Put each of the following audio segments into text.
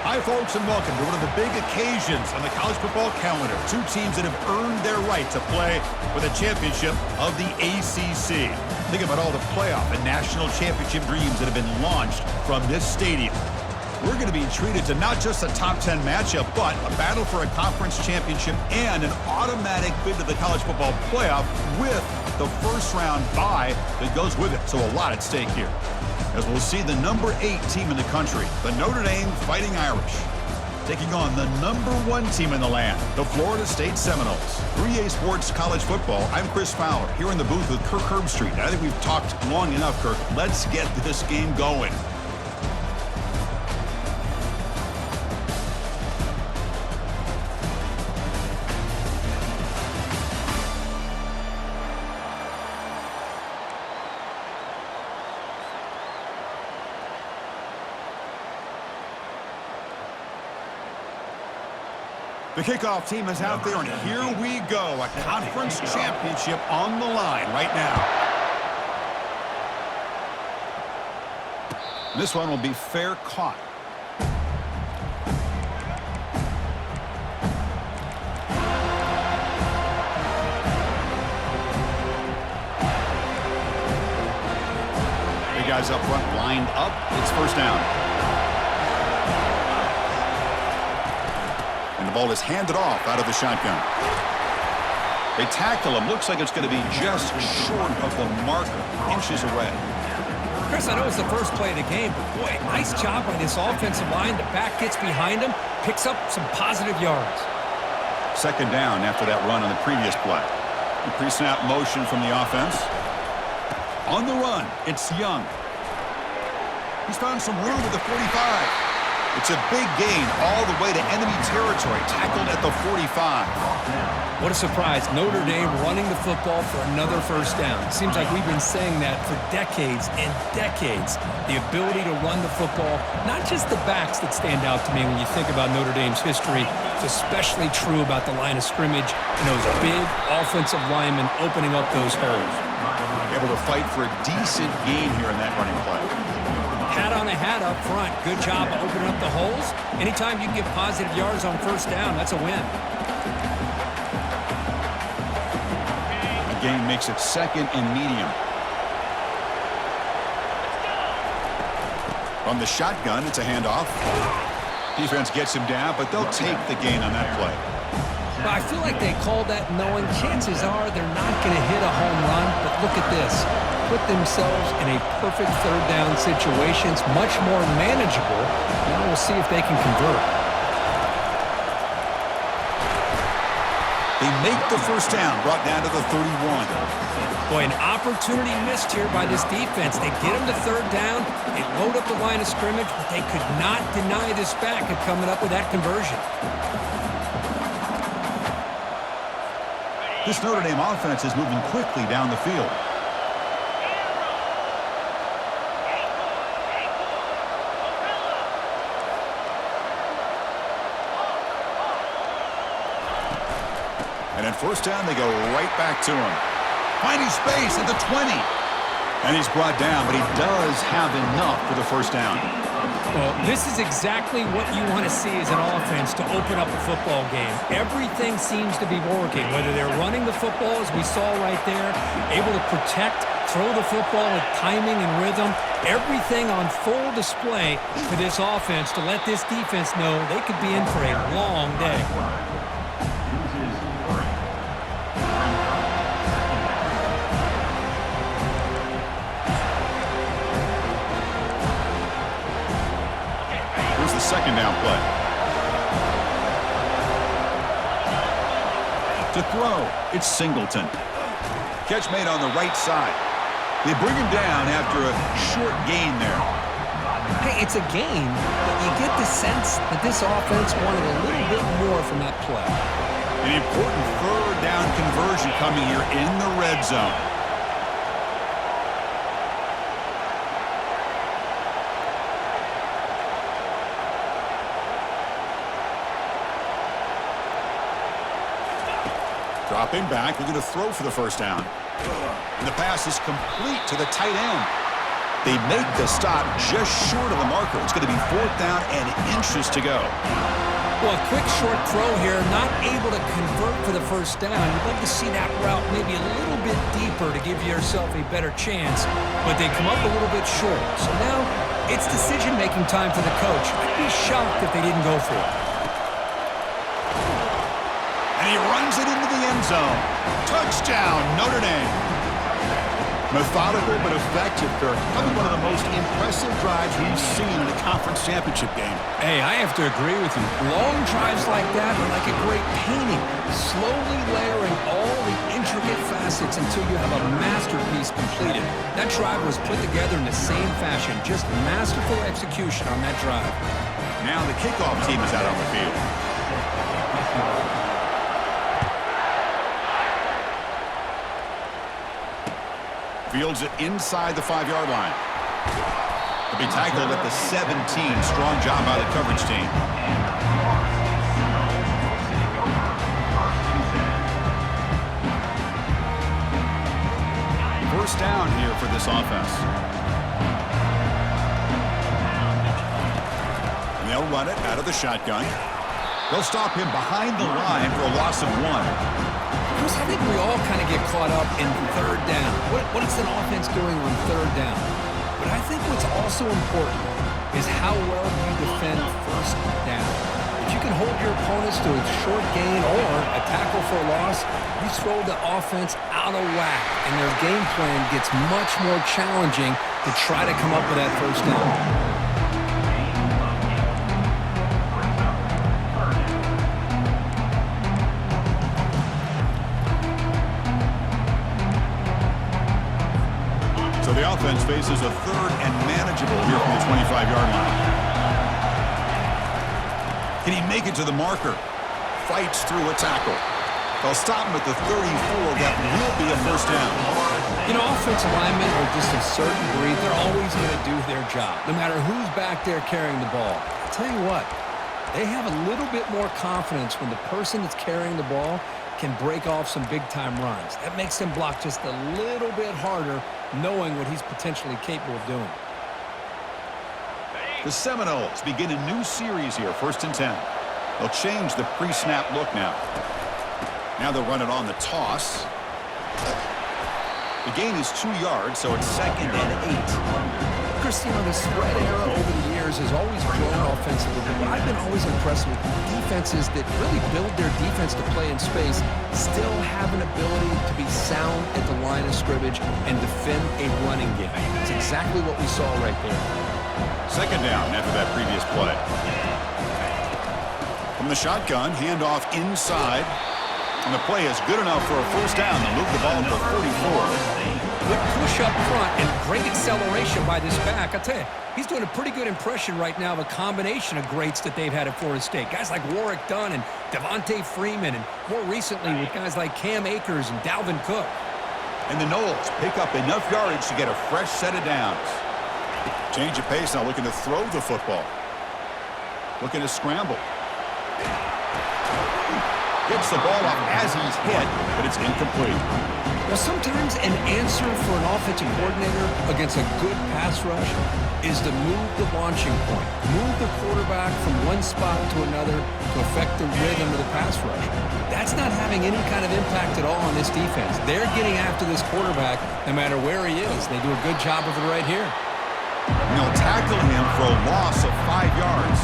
Hi, folks, and welcome to one of the big occasions on the college football calendar. Two teams that have earned their right to play for the championship of the ACC. Think about all the playoff and national championship dreams that have been launched from this stadium. We're going to be treated to not just a top 10 matchup, but a battle for a conference championship and an automatic bid to the college football playoff with the first-round bye that goes with it. So a lot at stake here, as we'll see the number 8 team in the country, the Notre Dame Fighting Irish, taking on the number 1 team in the land, the Florida State Seminoles. 3A Sports College Football, I'm Chris Fowler, here in the booth with Kirk Herbstreit. I think we've talked long enough, Kirk. Let's get this game going. The kickoff team is out there, and here we go. A conference championship on the line right now. This one will be fair caught. The guys up front lined up. It's first down. The ball is handed off out of the shotgun. They tackle him. Looks like it's going to be just short of the marker, inches away. Chris, I know it's the first play of the game, but boy, nice job by this offensive line. The back gets behind him, picks up some positive yards. Second down after that run on the previous play. The pre-snap motion from the offense. On the run, it's Young. He's found some room at the 45. It's a big gain all the way to enemy territory, tackled at the 45. What a surprise. Notre Dame running the football for another first down. It seems like we've been saying that for decades and decades. The ability to run the football, not just the backs that stand out to me when you think about Notre Dame's history. It's especially true about the line of scrimmage and those big offensive linemen opening up those holes. Able to fight for a decent gain here in that running play. Hat on a hat up front. Good job of opening up the holes. Anytime you can get positive yards on first down, that's a win. The game makes it second and medium. From the shotgun, it's a handoff. Defense gets him down, but they'll take the gain on that play. Well, I feel like they called that knowing chances are they're not going to hit a home run, but look at this. Put themselves in a perfect third down situation. It's much more manageable. Now we'll see if they can convert. They make the first down, brought down to the 31. Boy, an opportunity missed here by this defense. They get them to third down. They load up the line of scrimmage, but they could not deny this back of coming up with that conversion. This Notre Dame offense is moving quickly down the field. And at first down, they go right back to him. Finding space at the 20. And he's brought down, but he does have enough for the first down. Well, this is exactly what you want to see as an offense to open up a football game. Everything seems to be working, whether they're running the football, as we saw right there, able to protect, throw the football with timing and rhythm, everything on full display for this offense to let this defense know they could be in for a long day. Second down play. To throw, it's Singleton. Catch made on the right side. They bring him down after a short gain there. Hey, it's a gain, but you get the sense that this offense wanted a little bit more from that play. An important third down conversion coming here in the red zone. Dropping back, looking to throw for the first down. And the pass is complete to the tight end. They make the stop just short of the marker. It's going to be 4th down and inches to go. Well, a quick short throw here, not able to convert for the first down. You'd love to see that route maybe a little bit deeper to give yourself a better chance, but they come up a little bit short. So now it's decision-making time for the coach. I'd be shocked if they didn't go for it. And he runs it into the end zone. Touchdown, Notre Dame. Methodical but effective, Kirk. Probably one of the most impressive drives we've seen in a conference championship game. Hey, I have to agree with you. Long drives like that are like a great painting, slowly layering all the intricate facets until you have a masterpiece completed. That drive was put together in the same fashion, just masterful execution on that drive. Now the kickoff team is out on the field. Fields it inside the 5-yard line. He'll be tackled at the 17. Strong job by the coverage team. First down here for this offense. And they'll run it out of the shotgun. They'll stop him behind the line for a loss of 1. I think we all kind of get caught up in 3rd down. What is an offense doing on 3rd down? But I think what's also important is how well you defend 1st down. If you can hold your opponents to a short gain or a tackle for a loss, you throw the offense out of whack, and their game plan gets much more challenging to try to come up with that 1st down. The offense faces a 3rd and manageable here from the 25-yard line. Can he make it to the marker? Fights through a tackle. They'll stop him at the 34. That will be a 1st down. You know, offensive linemen are just a certain breed. They're always going to do their job, no matter who's back there carrying the ball. I'll tell you what, they have a little bit more confidence when the person that's carrying the ball can break off some big-time runs. That makes them block just a little bit harder, knowing what he's potentially capable of doing. The Seminoles begin a new series here, 1st and 10. They'll change the pre-snap look now. Now they'll run it on the toss. The gain is 2 yards, so it's 2nd and 8. Chris, you know, the spread era over the years has always grown offensively, but I've been always impressed with defenses that really build their defense to play in space, still have an ability to be sound at the line of scrimmage and defend a running game. It's exactly what we saw right there. 2nd down after that previous play. From the shotgun, handoff inside. And the play is good enough for a 1st down to move the ball to 44. Good push up front and great acceleration by this back. I'll tell you, he's doing a pretty good impression right now of a combination of greats that they've had at Florida State. Guys like Warwick Dunn and Devontae Freeman, and more recently with guys like Cam Akers and Dalvin Cook. And the Noles pick up enough yardage to get a fresh set of downs. Change of pace now, looking to throw the football. Looking to scramble. Gets the ball off as he's hit, but it's incomplete. Well, sometimes an answer for an offensive coordinator against a good pass rush is to move the launching point. Move the quarterback from one spot to another to affect the rhythm of the pass rush. That's not having any kind of impact at all on this defense. They're getting after this quarterback no matter where he is. They do a good job of it right here. And they'll tackle him for a loss of 5 yards.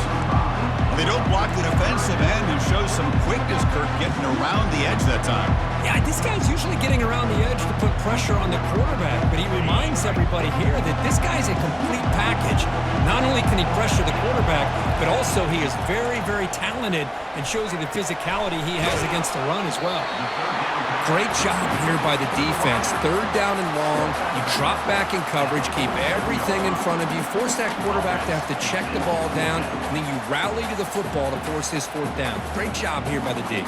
They don't block the defensive end and show some quickness, Kirk, getting around the edge that time. Yeah, this guy's usually getting around the edge to put pressure on the quarterback, but he reminds everybody here that this guy's a complete package. Not only can he pressure the quarterback, but also he is very, very talented and shows you the physicality he has against the run as well. Great job here by the defense. 3rd down and long. You drop back in coverage, keep everything in front of you, force that quarterback to have to check the ball down, and then you rally to the football to force this 4th down. Great job here by the D.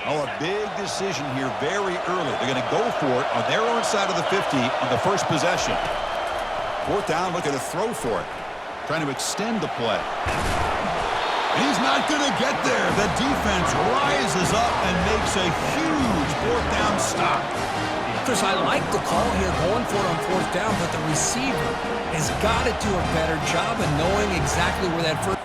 Oh, a big decision here very early. They're going to go for it on their own side of the 50 on the first possession. 4th down, looking to throw for it. Trying to extend the play. And he's not going to get there. The defense rises up and makes a huge fourth down stop. Chris, I like the call here going for it on fourth down, but the receiver has got to do a better job of knowing exactly where that first...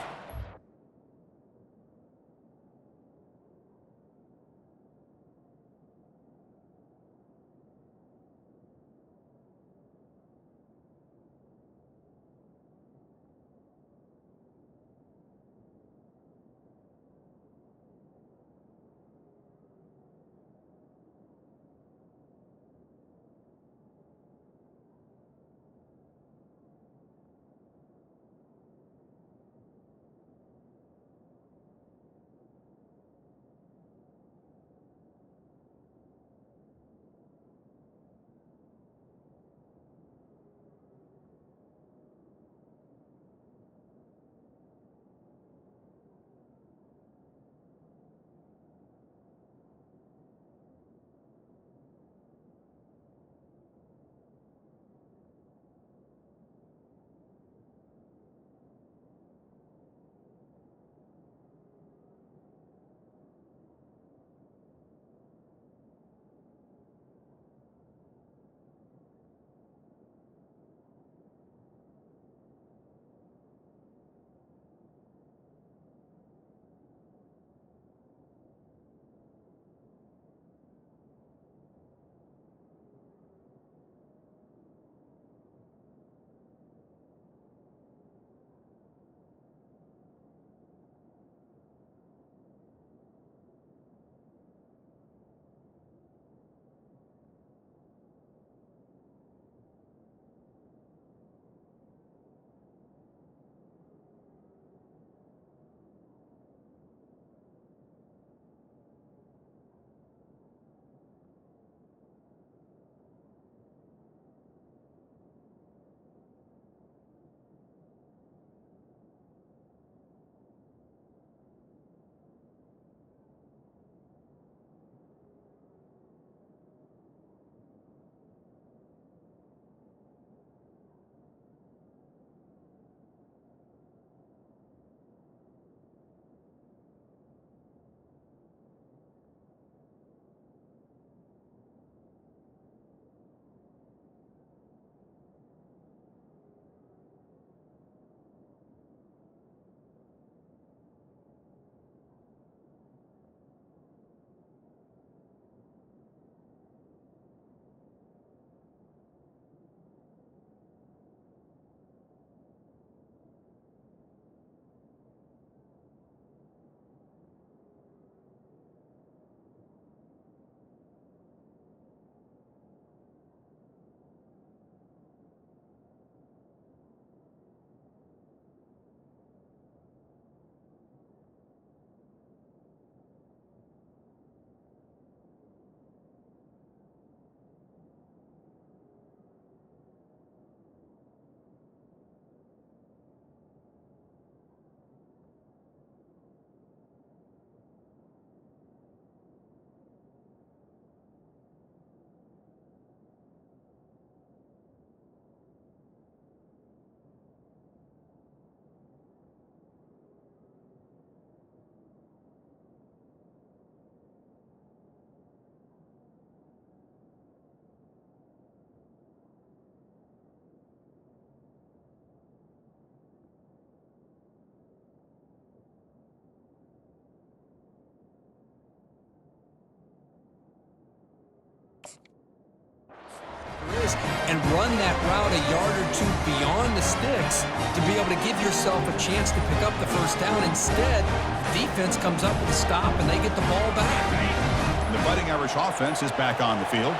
and run that route a yard or two beyond the sticks to be able to give yourself a chance to pick up the first down. Instead, the defense comes up with a stop, and they get the ball back. The Fighting Irish offense is back on the field.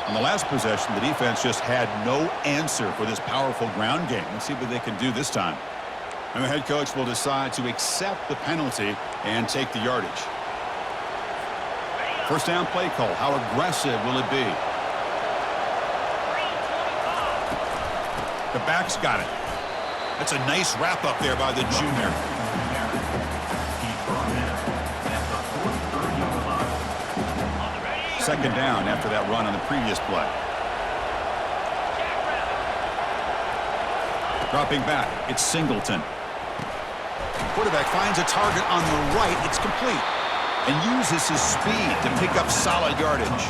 On the last possession, the defense just had no answer for this powerful ground game. Let's see what they can do this time. And the head coach will decide to accept the penalty and take the yardage. First down play call. How aggressive will it be? The back's got it. That's a nice wrap up there by the junior. Second down after that run on the previous play. Dropping back, it's Singleton. Quarterback finds a target on the right. It's complete. And uses his speed to pick up solid yardage.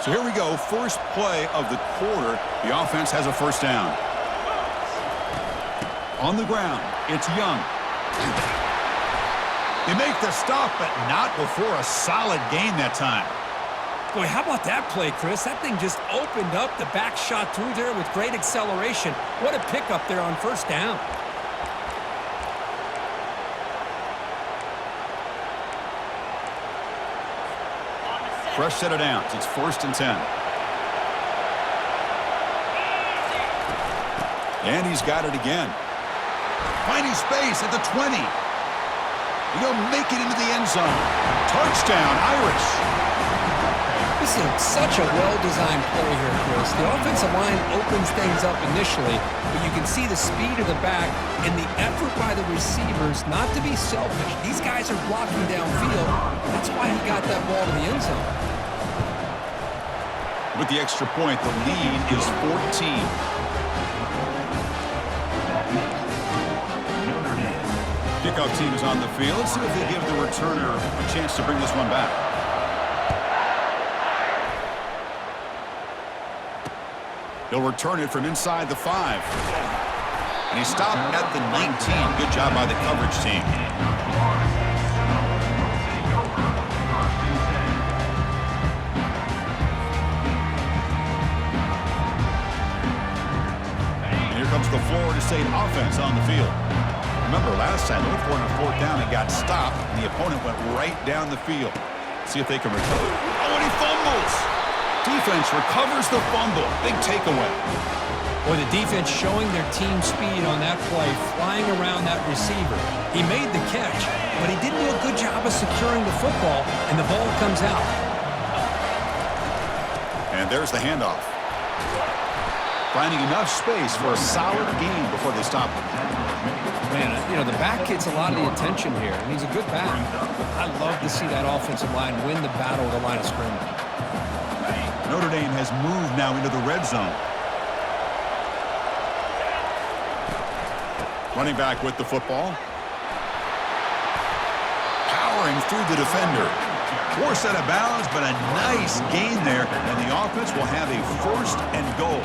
So here we go, first play of the quarter. The offense has a first down. On the ground, it's Young. They make the stop, but not before a solid gain that time. Boy, how about that play, Chris? That thing just opened up. The back shot through there with great acceleration. What a pickup there on first down. Fresh set of downs. It's 1st and 10. And he's got it again. Finding space at the 20. He'll make it into the end zone. Touchdown, Irish. This is such a well-designed play here, Chris. The offensive line opens things up initially, but you can see the speed of the back and the effort by the receivers not to be selfish. These guys are blocking downfield. That's why he got that ball to the end zone. With the extra point, the lead is 14. Kickoff team is on the field. Let's see if they give the returner a chance to bring this one back. He'll return it from inside the 5. And he stopped at the 19. Good job by the coverage team. And here comes the Florida State offense on the field. Remember, last time they went for it on 4th down and got stopped, and the opponent went right down the field. See if they can recover. Oh, and he fumbles! Defense recovers the fumble. Big takeaway. Boy, the defense showing their team speed on that play, flying around that receiver. He made the catch, but he didn't do a good job of securing the football, and the ball comes out. And there's the handoff. Finding enough space for a solid gain before they stop him. Man, you know, the back gets a lot of the attention here, and he's a good back. I love to see that offensive line win the battle at the line of scrimmage. Notre Dame has moved now into the red zone. Running back with the football. Powering through the defender. Forced out of bounds, but a nice gain there, and the offense will have a 1st and goal.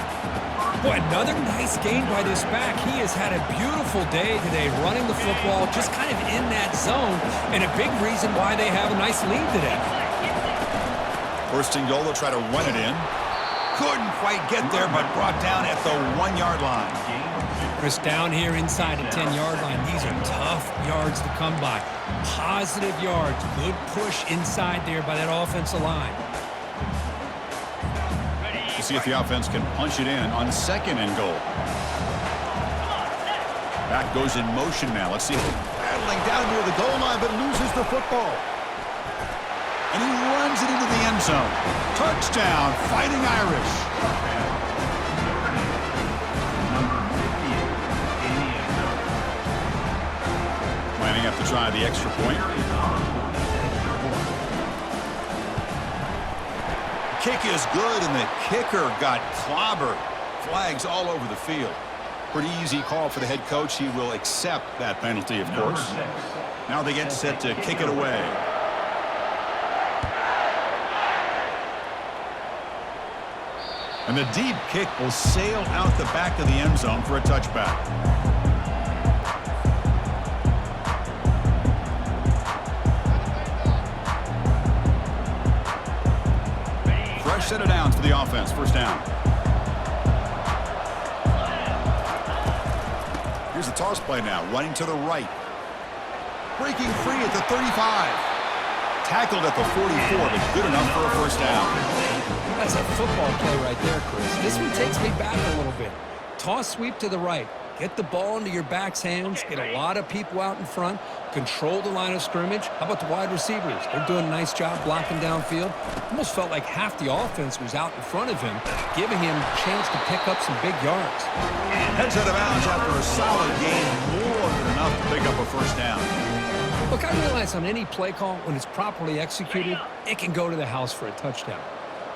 Boy, another nice gain by this back. He has had a beautiful day today running the football, just kind of in that zone, and a big reason why they have a nice lead today. 1st and goal, they'll try to run it in. Couldn't quite get there, but brought down at the 1-yard line. Chris, down here inside the 10-yard line, these are tough yards to come by. Positive yards, good push inside there by that offensive line. We'll see if the offense can punch it in on 2nd and goal. Back goes in motion now. Let's see if he's battling down near the goal line, but loses the football. And he runs it into the end zone. Touchdown, Fighting Irish. Lining up to try the extra point. Kick is good, and the kicker got clobbered. Flags all over the field. Pretty easy call for the head coach. He will accept that penalty, of course. Now they get set to kick it away. And the deep kick will sail out the back of the end zone for a touchback. Fresh set of downs for the offense. 1st down. Here's the toss play now. Running to the right. Breaking free at the 35. Tackled at the 44, but good enough for a 1st down. That's a football play right there, Chris. This one takes me back a little bit. Toss sweep to the right. Get the ball into your back's hands. Get a lot of people out in front. Control the line of scrimmage. How about the wide receivers? They're doing a nice job blocking downfield. Almost felt like half the offense was out in front of him, giving him a chance to pick up some big yards. Heads out of bounds after a solid gain, more than enough to pick up a first down. Look, I realize on any play call, when it's properly executed, it can go to the house for a touchdown.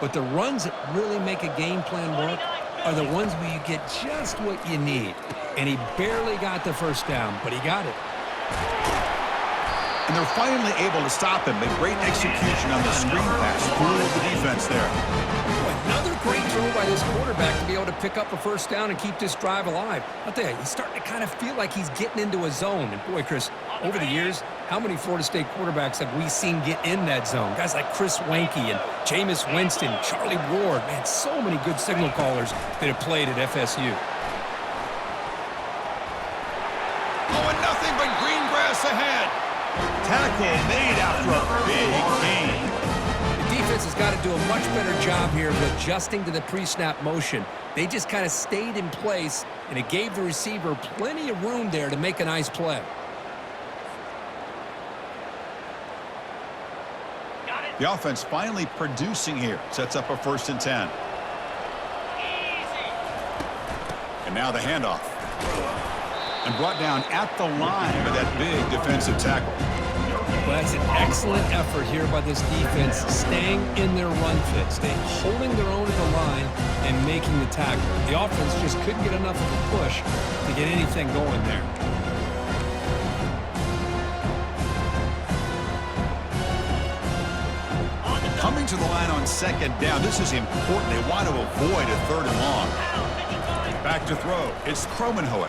But the runs that really make a game plan work are the ones where you get just what you need. And he barely got the first down, but he got it. And they're finally able to stop him. A great execution on the screen pass. Fooled the defense there. Another great throw by this quarterback to be able to pick up a first down and keep this drive alive. I'll tell you, he's starting to kind of feel like he's getting into a zone. And boy, Chris, over the years, how many Florida State quarterbacks have we seen get in that zone? Guys like Chris Weinke and Jameis Winston, Charlie Ward. Man, so many good signal callers that have played at FSU. Oh, and nothing but green grass ahead. Tackle made after a big gain. The defense has got to do a much better job here of adjusting to the pre-snap motion. They just kind of stayed in place, and it gave the receiver plenty of room there to make a nice play. The offense finally producing here. Sets up a 1st and 10. And now the handoff. And brought down at the line by that big defensive tackle. Well, that's an excellent effort here by this defense, staying in their run fit, staying holding their own at the line and making the tackle. The offense just couldn't get enough of a push to get anything going there. Coming to the line on 2nd down. This is important. They want to avoid a 3rd and long. Back to throw. It's Kromenhoek.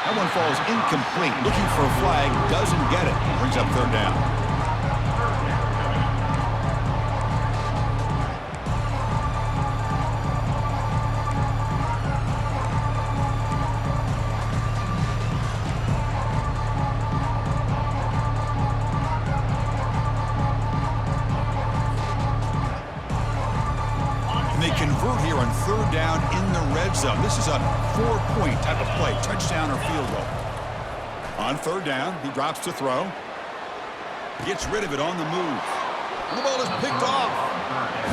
That one falls incomplete. Looking for a flag. Doesn't get it. Brings up 3rd down. Convert here on 3rd down in the red zone. This is a 4-point type of play, touchdown or field goal. On 3rd down, he drops to throw. Gets rid of it on the move. And the ball is picked off.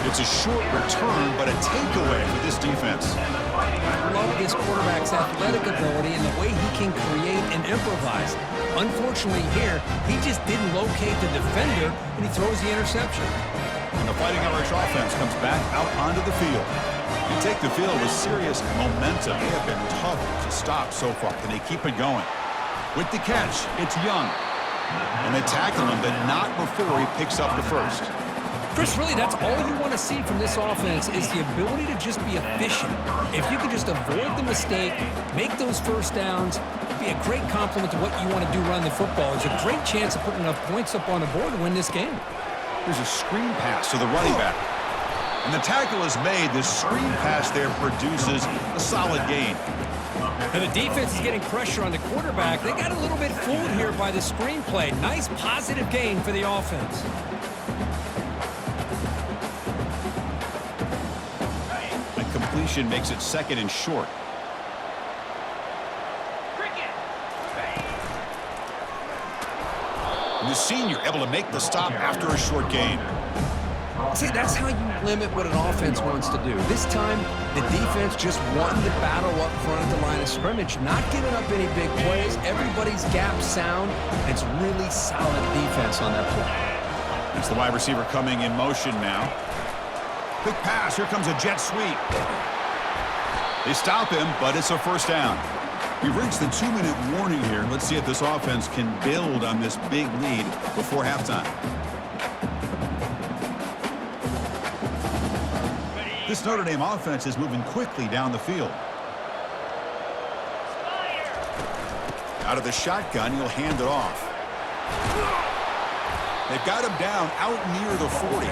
It's a short return, but a takeaway for this defense. I love this quarterback's athletic ability and the way he can create and improvise. Unfortunately here, he just didn't locate the defender, and he throws the interception. And the Fighting Irish offense comes back out onto the field. They take the field with serious momentum. They have been tough to stop so far. Can they keep it going? With the catch, it's Young. And they tackle him, but not before he picks up the first. Chris, really, that's all you want to see from this offense is the ability to just be efficient. If you can just avoid the mistake, make those first downs, it'd be a great compliment to what you want to do running the football. There's a great chance of putting enough points up on the board to win this game. There's a screen pass to the running back. And the tackle is made. This screen pass there produces a solid gain. And the defense is getting pressure on the quarterback. They got a little bit fooled here by the screenplay. Nice positive gain for the offense. And completion makes it 2nd and short. And the senior able to make the stop after a short gain. See, that's how you limit what an offense wants to do. This time, the defense just won the battle up front at the line of scrimmage, not giving up any big plays. Everybody's gap sound. It's really solid defense on that play. It's the wide receiver coming in motion now. Quick pass. Here comes a jet sweep. They stop him, but it's a 1st down. We've reached the 2-minute warning here. Let's see if this offense can build on this big lead before halftime. This Notre Dame offense is moving quickly down the field. Out of the shotgun, he'll hand it off. They've got him down out near the 40.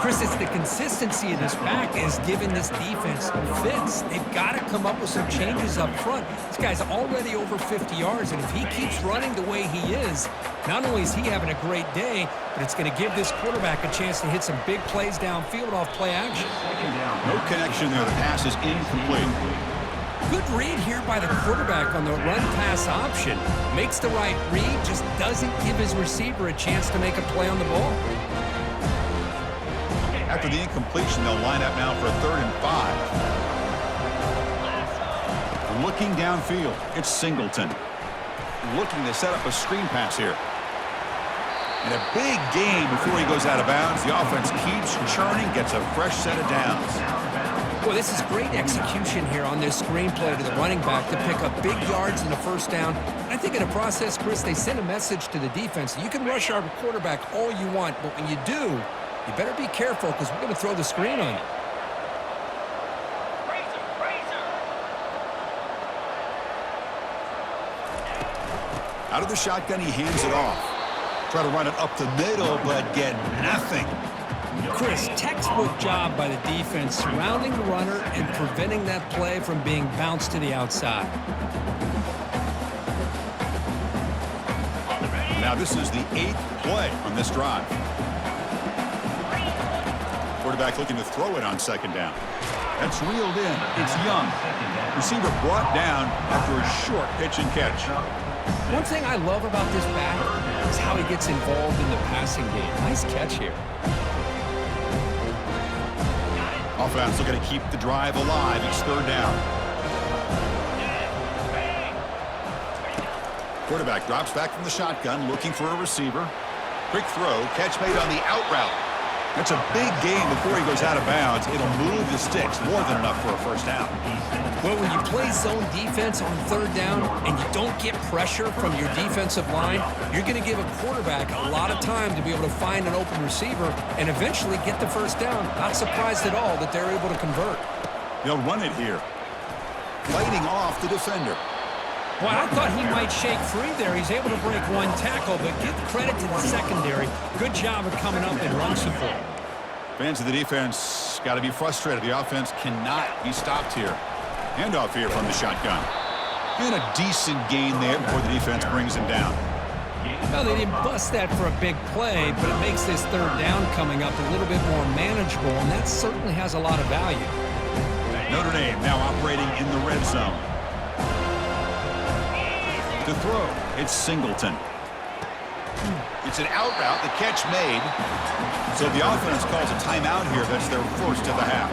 Chris, it's the consistency of this back is giving this defense fits. They've got to come up with some changes up front. This guy's already over 50 yards, and if he keeps running the way he is, not only is he having a great day, but it's going to give this quarterback a chance to hit some big plays downfield off play action. No connection there. The pass is incomplete. Good read here by the quarterback on the run-pass option. Makes the right read, just doesn't give his receiver a chance to make a play on the ball. After the incompletion, they'll line up now for a 3rd and 5. Looking downfield, it's Singleton. Looking to set up a screen pass here. And a big gain before he goes out of bounds. The offense keeps churning, gets a fresh set of downs. Well, this is great execution here on this screenplay to the running back to pick up big yards in the first down. I think in the process, Chris, they send a message to the defense. You can rush our quarterback all you want, but when you do, you better be careful because we're going to throw the screen on you. Out of the shotgun, he hands it off. Try to run it up the middle, but get nothing. Chris, textbook job by the defense surrounding the runner and preventing that play from being bounced to the outside. Now this is the 8th play on this drive. Quarterback looking to throw it on 2nd down. That's reeled in. It's Young. Receiver brought down after a short pitch and catch. One thing I love about this back is how he gets involved in the passing game. Nice catch here. Offense looking to keep the drive alive. It's 3rd down. Quarterback drops back from the shotgun, looking for a receiver. Quick throw, catch made on the out route. That's a big gain before he goes out of bounds. It'll move the sticks, more than enough for a 1st down. Well, when you play zone defense on 3rd down and you don't get pressure from your defensive line, you're going to give a quarterback a lot of time to be able to find an open receiver and eventually get the 1st down. Not surprised at all that they're able to convert. They'll run it here. Fighting off the defender. Well, I thought he might shake free there. He's able to break one tackle, but give credit to the secondary. Good job of coming up and run support. Fans of the defense got to be frustrated. The offense cannot be stopped here. Handoff here from the shotgun. And a decent gain there before the defense brings him down. Well, they didn't bust that for a big play, but it makes this 3rd down coming up a little bit more manageable, and that certainly has a lot of value. Notre Dame now operating in the red zone. To throw, it's Singleton. It's an out route, the catch made. So the offense calls a timeout here. That's their 1st of the half.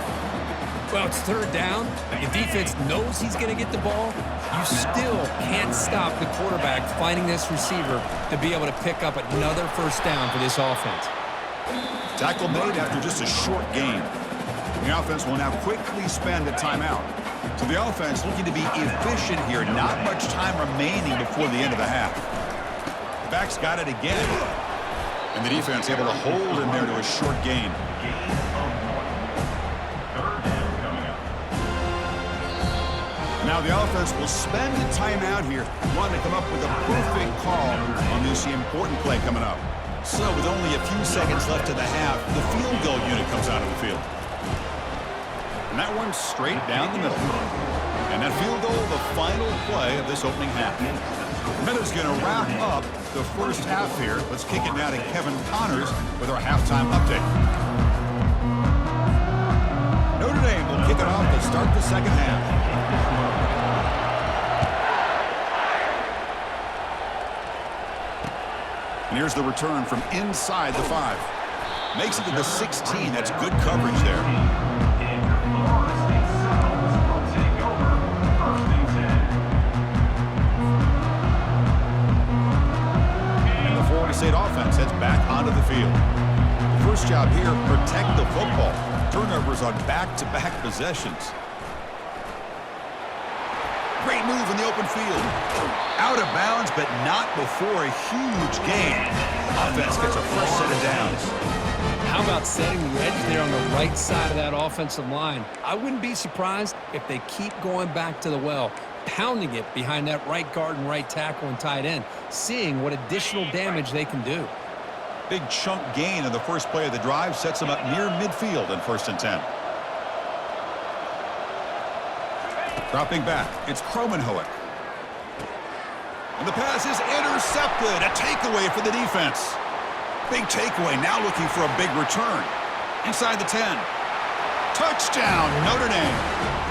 Well, it's 3rd down. The defense knows he's going to get the ball. You still can't stop the quarterback finding this receiver to be able to pick up another 1st down for this offense. Tackle made after just a short gain. The offense will now quickly spend a timeout. So the offense looking to be efficient here. Not much time remaining before the end of the half. The back's got it again. And the defense able to hold him there to a short gain. Now the offense will spend the timeout here, wanting to come up with a perfect call on this important play coming up. So with only a few seconds left in the half, the field goal unit comes out of the field. And that one's straight down the middle. And that field goal, the final play of this opening half. Minutes going to wrap up the 1st half here. Let's kick it now to Kevin Connors with our halftime update. Notre Dame will kick it off to start the 2nd half. And here's the return from inside the 5. Makes it to the 16. That's good coverage there. And the Florida State offense heads back onto the field. The first job here, protect the football. Turnovers on back-to-back possessions. Great move in the open field. Out of bounds, but not before a huge gain. Offense gets a fresh set of downs. How about setting the edge there on the right side of that offensive line? I wouldn't be surprised if they keep going back to the well, pounding it behind that right guard and right tackle and tight end, seeing what additional damage they can do. Big chunk gain in the first play of the drive sets them up near midfield in 1st and 10. Dropping back, it's Kromenhoek. And the pass is intercepted. A takeaway for the defense. Big takeaway, now looking for a big return. Inside the 10. Touchdown, Notre Dame.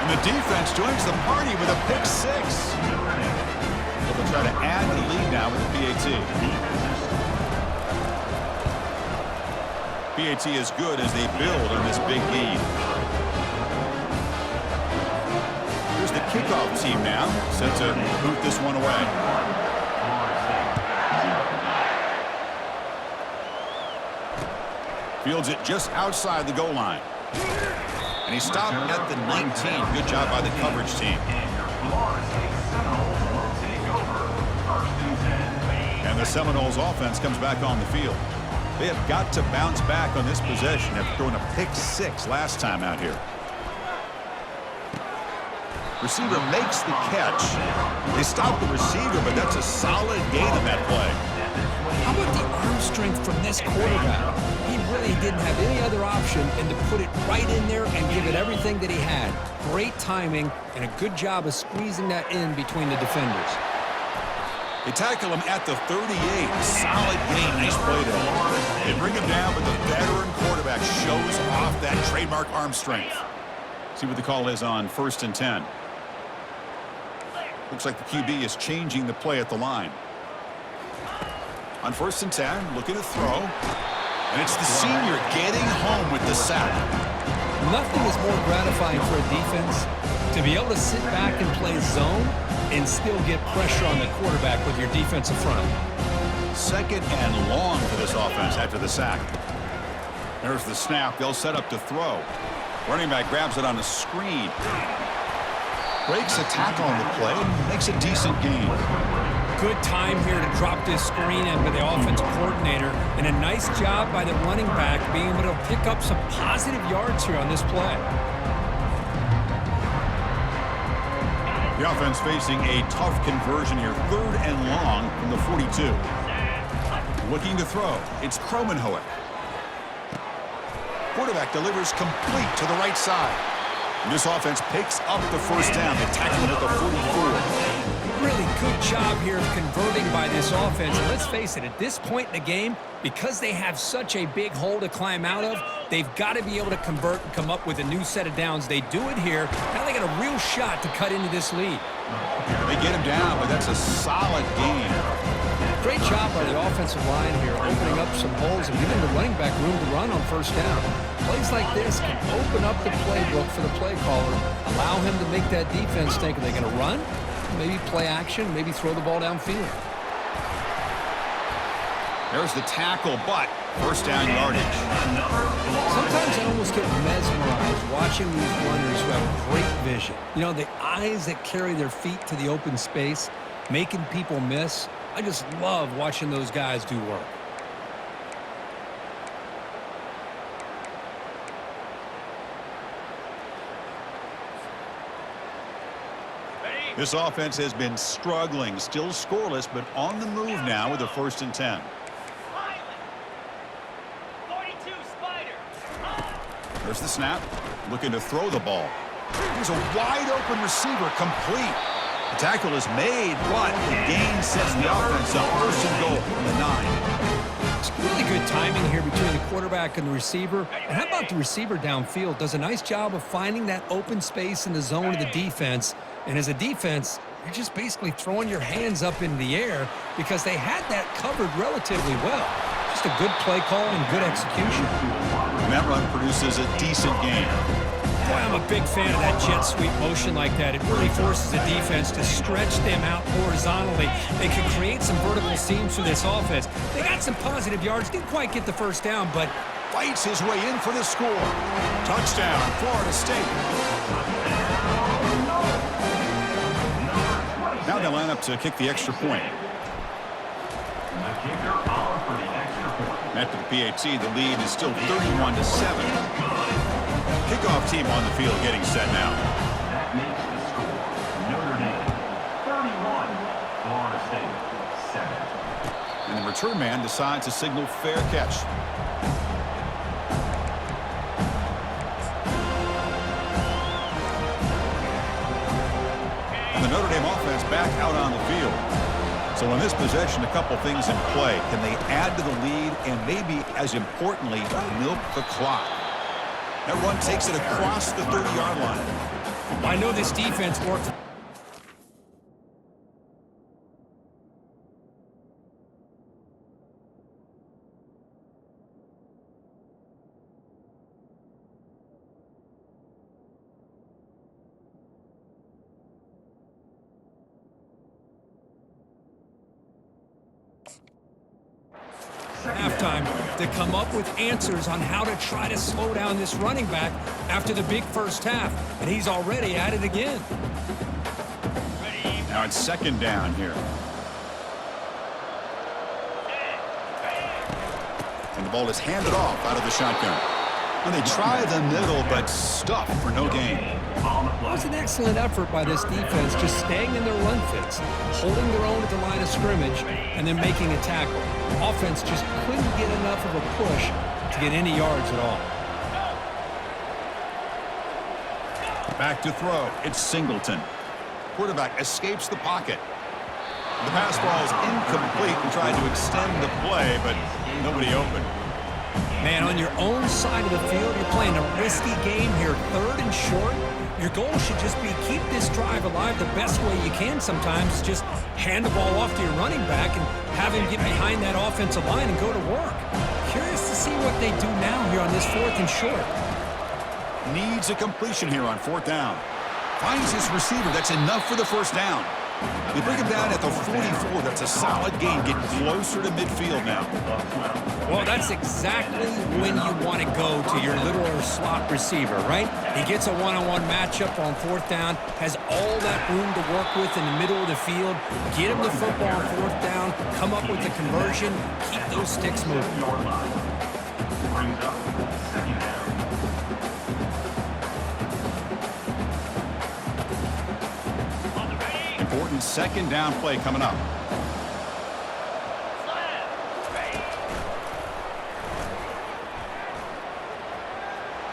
And the defense joins the party with a pick 6. So they'll try to add the lead now with the PAT. PAT is good as they build on this big lead. Here's the kickoff team now, set to boot this one away. Fields it just outside the goal line. And he stopped at the 19. Good job by the coverage team. And the Seminoles offense comes back on the field. They have got to bounce back on this possession after throwing a pick 6 last time out here. Receiver makes the catch. They stop the receiver, but that's a solid gain on that play. How about the arm strength from this quarterback? He really didn't have any other option than to put it right in there and give it everything that he had. Great timing and a good job of squeezing that in between the defenders. They tackle him at the 38. Solid gain. Nice play there. They bring him down, but the veteran quarterback shows off that trademark arm strength. See what the call is on 1st and 10. Looks like the QB is changing the play at the line. On 1st and 10, looking to throw. And it's the senior getting home with the sack. Nothing is more gratifying for a defense to be able to sit back and play zone and still get pressure on the quarterback with your defensive front. 2nd and long for this offense after the sack. There's the snap. They'll set up to throw. Running back grabs it on a screen. Breaks a tackle on the play and makes a decent gain. Good time here to drop this screen in by the offensive coordinator, and a nice job by the running back being able to pick up some positive yards here on this play. The offense facing a tough conversion here. 3rd and long from the 42. Looking to throw. It's Kromenhoek. Quarterback delivers complete to the right side. And this offense picks up the 1st down. They tackle him at the 44. Really good job here of converting by this offense. And let's face it, at this point in the game, because they have such a big hole to climb out of, they've got to be able to convert and come up with a new set of downs. They do it here. Now they got a real shot to cut into this lead. They get him down, but that's a solid gain. Great job by the offensive line here, opening up some holes and giving the running back room to run on 1st down. Plays like this can open up the playbook for the play caller, allow him to make that defense think, are they going to run? Maybe play action, maybe throw the ball downfield. There's the tackle, but 1st down yardage. Sometimes I almost get mesmerized watching these runners who have great vision. You know, the eyes that carry their feet to the open space, making people miss. I just love watching those guys do work. This offense has been struggling, still scoreless, but on the move now with a 1st and 10. There's the snap, looking to throw the ball. There's a wide open receiver, complete. The tackle is made, but the gain sets the offense up. 1st and goal from the 9. It's really good timing here between the quarterback and the receiver. And how about the receiver downfield? Does a nice job of finding that open space in the zone of the defense. And as a defense, you're just basically throwing your hands up in the air because they had that covered relatively well. Just a good play call and good execution. And that run produces a decent gain. Boy, I'm a big fan of that jet sweep motion like that. It really forces the defense to stretch them out horizontally. They can create some vertical seams through this offense. They got some positive yards. Didn't quite get the 1st down, but fights his way in for the score. Touchdown, Florida State. Now they line up to kick the extra point. After the PAT, the lead is still 31-7. Kickoff team on the field getting set now. That makes the score Notre Dame 31, Florida State 7. And the return man decides to signal fair catch. And the Notre Dame offense back out on the field. So in this possession, a couple things in play. Can they add to the lead and maybe, as importantly, milk the clock? That run takes it across the 30-yard line. I know this defense worked. Halftime to come up with answers on how to try to slow down this running back after the big first half, and he's already at it again. Now it's second down here. And the ball is handed off out of the shotgun. And they try the middle, but stuff for no gain. It was an excellent effort by this defense, just staying in their run fits, holding their own at the line of scrimmage, and then making a tackle. Offense just couldn't get enough of a push to get any yards at all. Back to throw. It's Singleton. Quarterback escapes the pocket. The pass ball is incomplete and tried to extend the play, but nobody open. Man, on your own side of the field, you're playing a risky game here, third and short. Your goal should just be keep this drive alive the best way you can sometimes. Just hand the ball off to your running back and have him get behind that offensive line and go to work. Curious to see what they do now here on this fourth and short. Needs a completion here on fourth down. Finds his receiver. That's enough for the first down. They bring him down at the 44. That's a solid gain. Getting closer to midfield now. Well, that's exactly when you want to go to your little slot receiver, right? He gets a one-on-one matchup on fourth down, has all that room to work with in the middle of the field. Get him the football on fourth down, come up with a conversion, keep those sticks moving. Brings up second down. Important second down play coming up.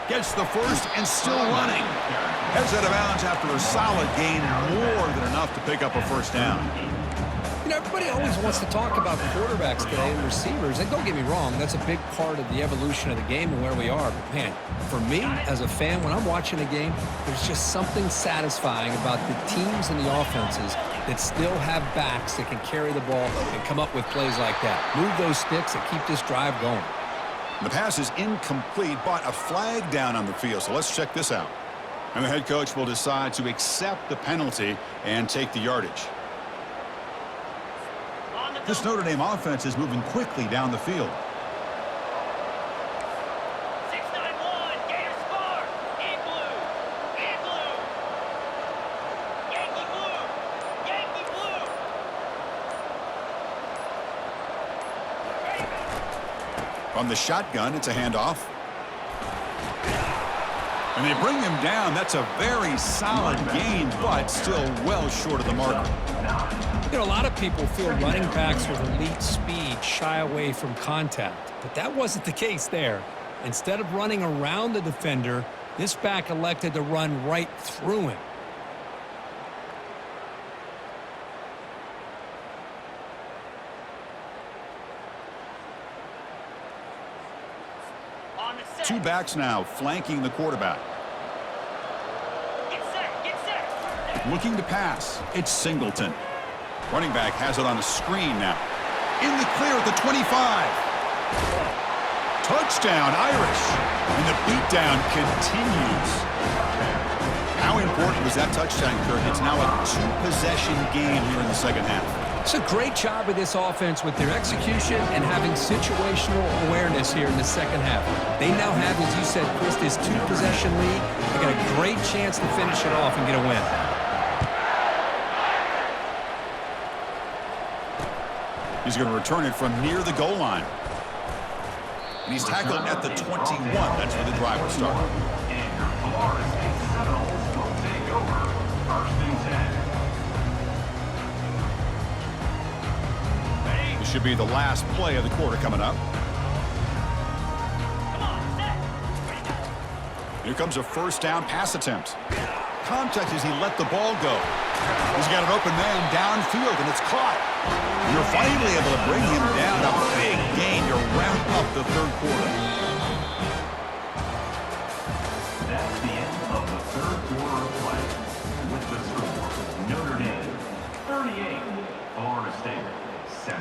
Gets the first and still running. Heads out of bounds after a solid gain, more than enough to pick up a first down. You know, everybody always wants to talk about quarterbacks today and receivers, and don't get me wrong, that's a big part of the evolution of the game and where we are. But, man, for me, as a fan, when I'm watching a game, there's just something satisfying about the teams and the offenses that still have backs that can carry the ball and come up with plays like that. Move those sticks and keep this drive going. The pass is incomplete, but a flag down on the field. So let's check this out. And the head coach will decide to accept the penalty and take the yardage. This Notre Dame offense is moving quickly down the field. 691, Gators score! In blue! In blue! Yankee blue! Yankee blue! From the shotgun, it's a handoff. And they bring him down. That's a very solid gain, but still well short of the marker. You know, a lot of people feel running backs with elite speed shy away from contact, but that wasn't the case there. Instead of running around the defender, this back elected to run right through him. On the set. Two backs now flanking the quarterback. Get set! Get set! Looking to pass. It's Singleton. Running back has it on the screen now. In the clear at the 25. Touchdown, Irish. And the beatdown continues. How important was that touchdown, Kirk? It's now a two-possession game here in the second half. It's a great job of this offense with their execution and having situational awareness here in the second half. They now have, as you said, Chris, this two-possession lead. They got a great chance to finish it off and get a win. He's going to return it from near the goal line. And he's tackled at the 21. That's where the drive will start. And Florida State Seminoles will take over first and 10. The should be the last play of the quarter coming up. Come on, set. Ready, go. Here comes a first down pass attempt. Contact as he let the ball go. He's got an open man downfield, and it's caught. You're finally able to bring him down. A big gain to wrap up the third quarter. That's the end of the third quarter of play. With the score, Notre Dame 38, Florida State 7.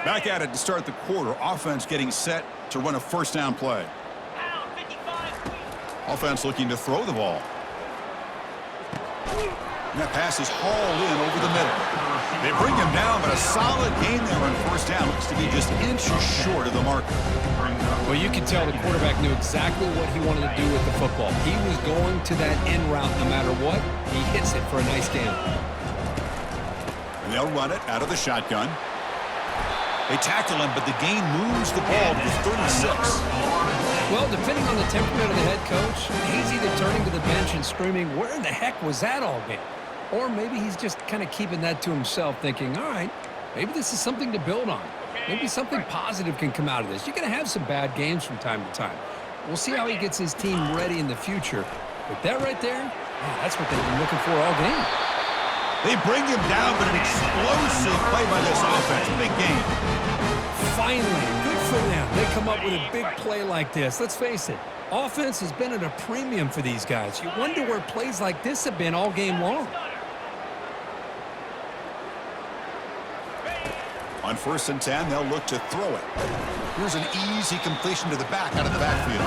Back at it to start the quarter. Offense getting set to run a first down play. Pound 55. Offense looking to throw the ball. And that pass is hauled in over the middle. They bring him down, but a solid gain there on first down. Looks to be just inches short of the marker. Well, you can tell the quarterback knew exactly what he wanted to do with the football. He was going to that end route no matter what. He hits it for a nice gain. They'll run it out of the shotgun. They tackle him, but the gain moves the ball to the 36. Well, depending on the temperament of the head coach, he's either turning to the bench and screaming, where in the heck was that all game? Or maybe he's just kind of keeping that to himself, thinking, all right, maybe this is something to build on. Maybe something positive can come out of this. You're going to have some bad games from time to time. We'll see how he gets his team ready in the future. But that right there, man, that's what they've been looking for all game. They bring him down, but an explosive play by this offense. Big game. Finally, good for them. They come up with a big play like this. Let's face it, offense has been at a premium for these guys. You wonder where plays like this have been all game long. On 1st and 10, they'll look to throw it. Here's an easy completion to the back out of the backfield.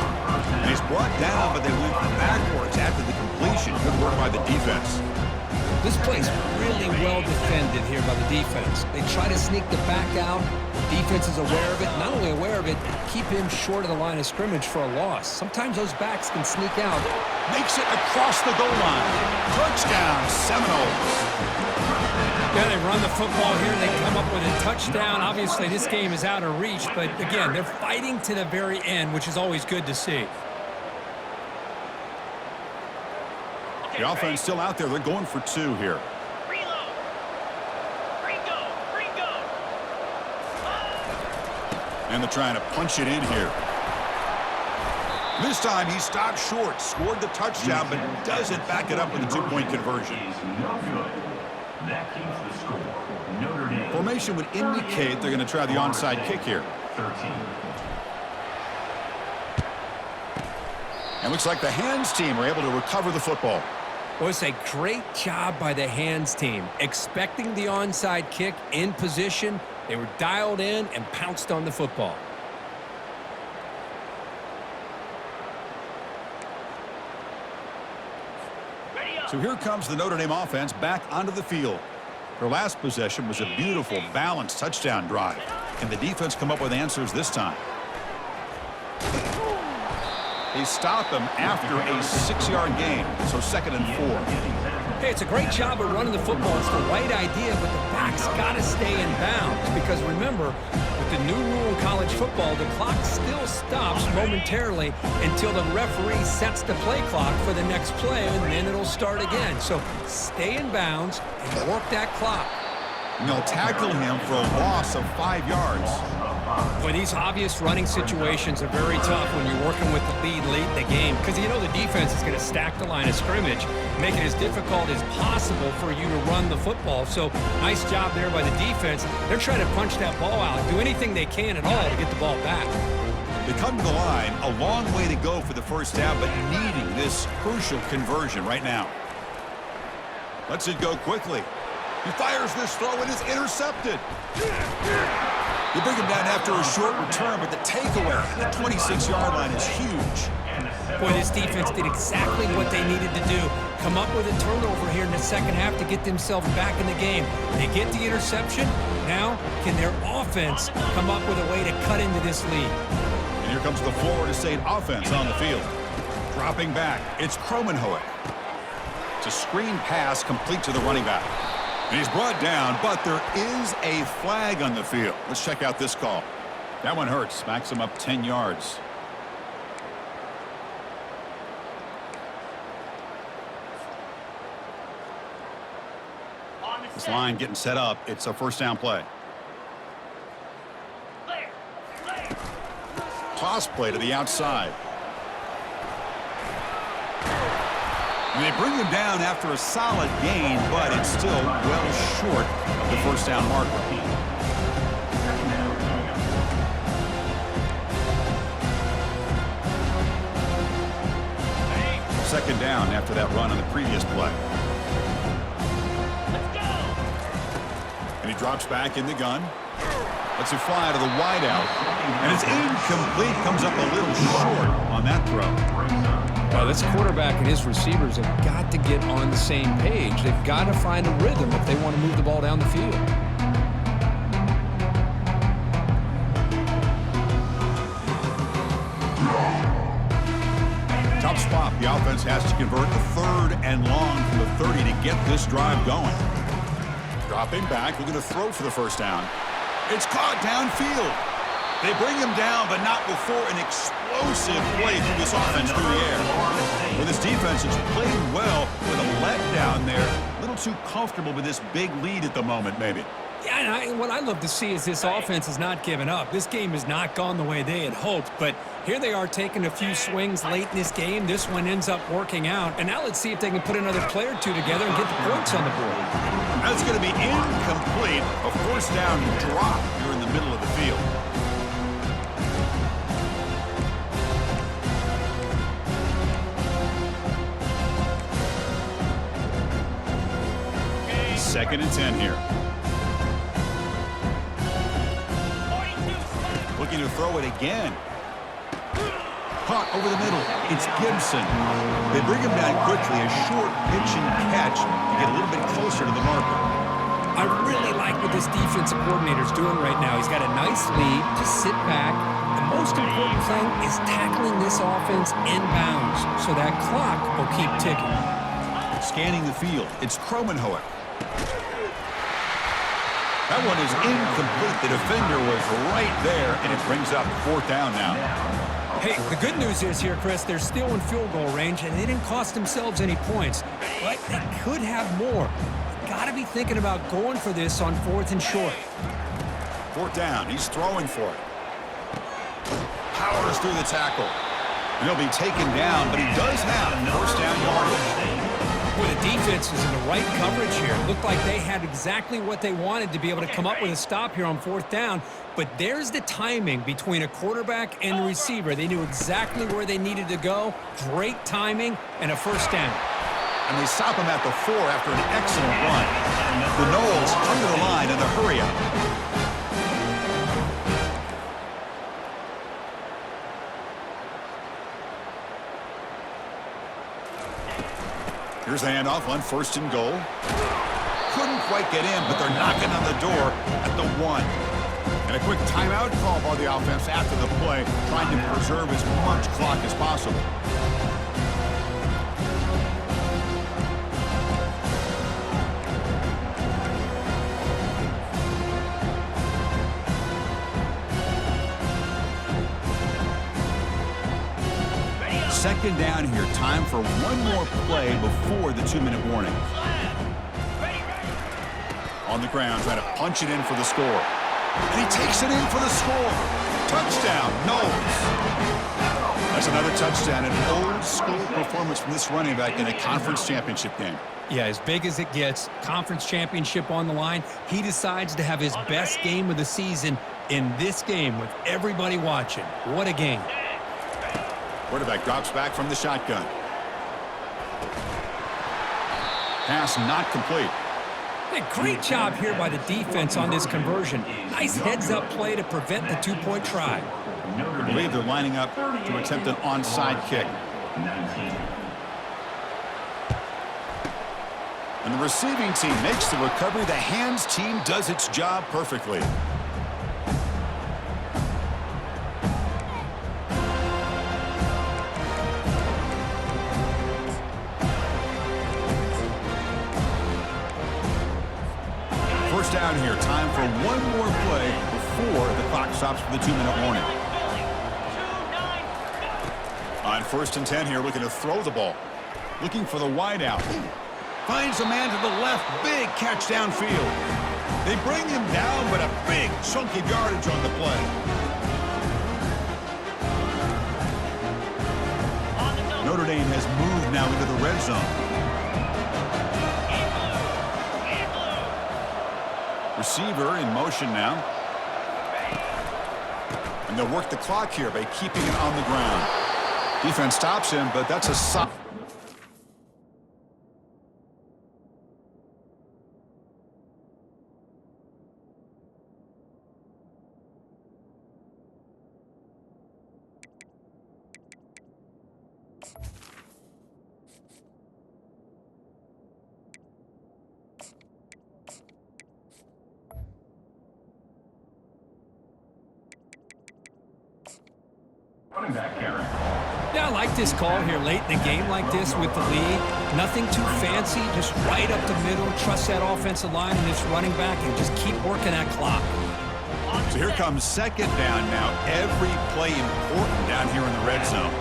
And he's brought down, but they went backwards after the completion. Good work by the defense. This play's really well defended here by the defense. They try to sneak the back out. The defense is aware of it. Not only aware of it, keep him short of the line of scrimmage for a loss. Sometimes those backs can sneak out. Makes it across the goal line. Touchdown, Seminoles. Yeah, they run the football here. They come up with a touchdown. Obviously, this game is out of reach, but again, they're fighting to the very end, which is always good to see. The offense still out there. They're going for 2 here. Reload. Ringo. Ringo. And they're trying to punch it in here. This time he stopped short, scored the touchdown, but doesn't back it up with a 2-point conversion. Is no good. That keeps the score. Notre Dame. Formation would indicate they're going to try the onside kick here. 13. And looks like the hands team are able to recover the football. Well, it's a great job by the hands team. Expecting the onside kick in position, they were dialed in and pounced on the football. So here comes the Notre Dame offense back onto the field. Their last possession was a beautiful, balanced touchdown drive. Can the defense come up with answers this time? They stop him after a 6-yard gain, so 2nd and 4. Hey, it's a great job of running the football. It's the right idea, but the back's got to stay in bounds because remember, with the new rule in college football, the clock still stops momentarily until the referee sets the play clock for the next play, and then it'll start again. So stay in bounds and work that clock. And they'll tackle him for a loss of 5 yards. Boy, these obvious running situations are very tough when you're working with the lead late in the game because you know the defense is going to stack the line of scrimmage, make it as difficult as possible for you to run the football. So nice job there by the defense. They're trying to punch that ball out, do anything they can at all to get the ball back. They come to the line, a long way to go for the first down, but needing this crucial conversion right now. Lets it go quickly. He fires this throw and is intercepted. They bring him down after a short return, but the takeaway at the 26-yard line is huge. Boy, this defense did exactly what they needed to do. Come up with a turnover here in the second half to get themselves back in the game. They get the interception. Now, can their offense come up with a way to cut into this lead? And here comes the Florida State offense on the field. Dropping back, it's Kromenhoek. It's a screen pass complete to the running back. And he's brought down, but there is a flag on the field. Let's check out this call. That one hurts. Smacks him up 10 yards. On the This line getting set up. It's a first down play. Clear. Clear. Toss play to the outside. And they bring him down after a solid gain, but it's still well short of the first down marker. Second down after that run on the previous play. Let's go. And he drops back in the gun. Lets it fly to the wideout. And it's incomplete. Comes up a little short on that throw. Well, this quarterback and his receivers have got to get on the same page. They've got to find a rhythm if they want to move the ball down the field. Tough spot. The offense has to convert a third and long from the 30 to get this drive going. Dropping back, looking to throw for the first down. It's caught downfield. They bring him down, but not before an explosive play through this offense through the air. Well, this defense has played well with a letdown there. A little too comfortable with this big lead at the moment, maybe. Yeah, and what I love to see is this offense has not given up. This game has not gone the way they had hoped, but here they are taking a few swings late in this game. This one ends up working out, and now let's see if they can put another play or two together and get the points on the board. That's going to be incomplete. A first down drop here in the middle of the field. Second and 10 here. 42 spot. Looking to throw it again. Caught over the middle. It's Gibson. They bring him down quickly. A short pitch and catch to get a little bit closer to the marker. I really like what this defensive coordinator's doing right now. He's got a nice lead to sit back. The most important thing is tackling this offense inbounds so that clock will keep ticking. Scanning the field. It's Kromenhoek. That one is incomplete. The defender was right there, and it brings up fourth down now. Hey, the good news is here, Chris, they're still in field goal range, and they didn't cost themselves any points, but they could have more. Got to be thinking about going for this on fourth and short. Fourth down. He's throwing for it. Powers through the tackle. And he'll be taken down, but he does have first down yardage. Boy, the defense is in the right coverage here. Looked like they had exactly what they wanted to be able to come up with a stop here on fourth down. But there's the timing between a quarterback and a receiver. They knew exactly where they needed to go. Great timing and a first down. And they stop him at the 4 after an excellent run. The Noles come to the line in the hurry up. Here's the handoff on first and goal. Couldn't quite get in, but they're knocking on the door at the 1. And a quick timeout call by the offense after the play, trying to preserve as much clock as possible. Second down here. Time for one more play before the 2-minute warning. Ready, ready. On the ground, trying to punch it in for the score. And he takes it in for the score. Touchdown, Knowles. That's another touchdown. An old-school performance from this running back in a conference championship game. Yeah, as big as it gets, conference championship on the line, he decides to have his best game of the season in this game with everybody watching. What a game. Quarterback drops back from the shotgun. Pass not complete. Hey, great job here by the defense on this conversion. Nice heads-up play to prevent the 2-point try. I believe they're lining up to attempt an onside kick. And the receiving team makes the recovery. The hands team does its job perfectly. First down here. Time for one more play before the clock stops for the 2-minute warning. On first and 10 here, looking to throw the ball. Looking for the wide out. Finds a man to the left. Big catch downfield. They bring him down, but a big chunk of yardage on the play. Notre Dame has moved now into the red zone. Receiver in motion now. And they'll work the clock here by keeping it on the ground. Defense stops him, but that's a solid. Running back carry. Yeah, I like this call here late in the game like this with the lead. Nothing too fancy, just right up the middle. Trust that offensive line and this running back and just keep working that clock. So here comes second down now. Every play important down here in the red zone.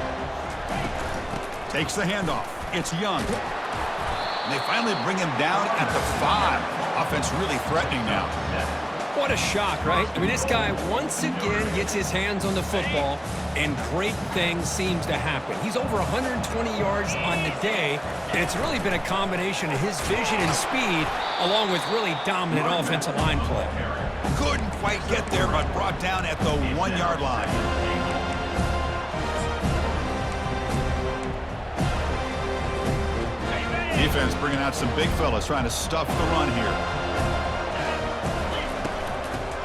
Takes the handoff. It's Young. And they finally bring him down at the 5. Offense really threatening now. What a shock, right? I mean, this guy once again gets his hands on the football, and great things seems to happen. He's over 120 yards on the day, and it's really been a combination of his vision and speed, along with really dominant offensive line play. Couldn't quite get there, but brought down at the 1-yard line. Defense bringing out some big fellas trying to stuff the run here.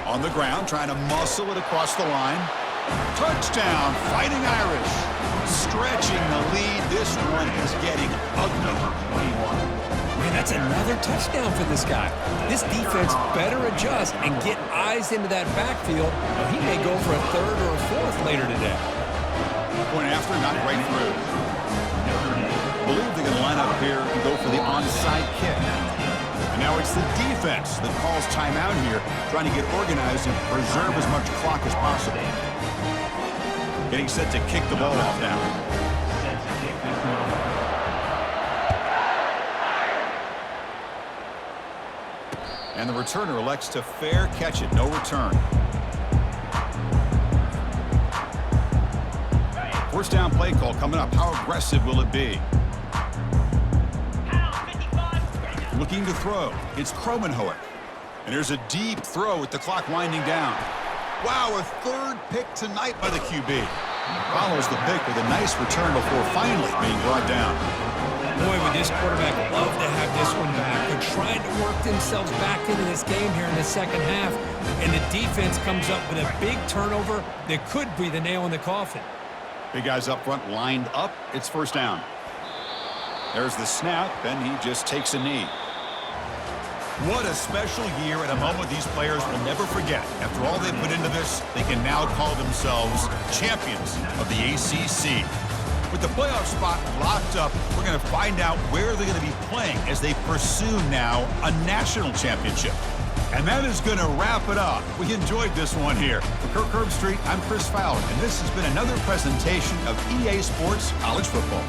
On the ground, trying to muscle it across the line. Touchdown, Fighting Irish. Stretching the lead. This one is getting ugly. Man, that's another touchdown for this guy. This defense better adjust and get eyes into that backfield, or he may go for a third or a fourth later today. Point after, not right through. I believe they're going to line up here and go for the onside kick. And now it's the defense that calls timeout here, trying to get organized and preserve as much clock as possible. Getting set to kick the ball off now. And the returner elects to fair catch it, no return. First down play call coming up. How aggressive will it be? Looking to throw. It's Kromenhoek. And there's a deep throw with the clock winding down. Wow, a third pick tonight by the QB. Follows the pick with a nice return before finally being brought down. Boy, would this quarterback love to have this one back. They're trying to work themselves back into this game here in the second half, and the defense comes up with a big turnover that could be the nail in the coffin. Big guys up front lined up. It's first down. There's the snap, and he just takes a knee. What a special year and a moment these players will never forget. After all they put into this, they can now call themselves champions of the ACC. With the playoff spot locked up, we're going to find out where they're going to be playing as they pursue now a national championship. And that is going to wrap it up. We enjoyed this one here. For Kirk Herbstreit, I'm Chris Fowler, and this has been another presentation of EA Sports College Football.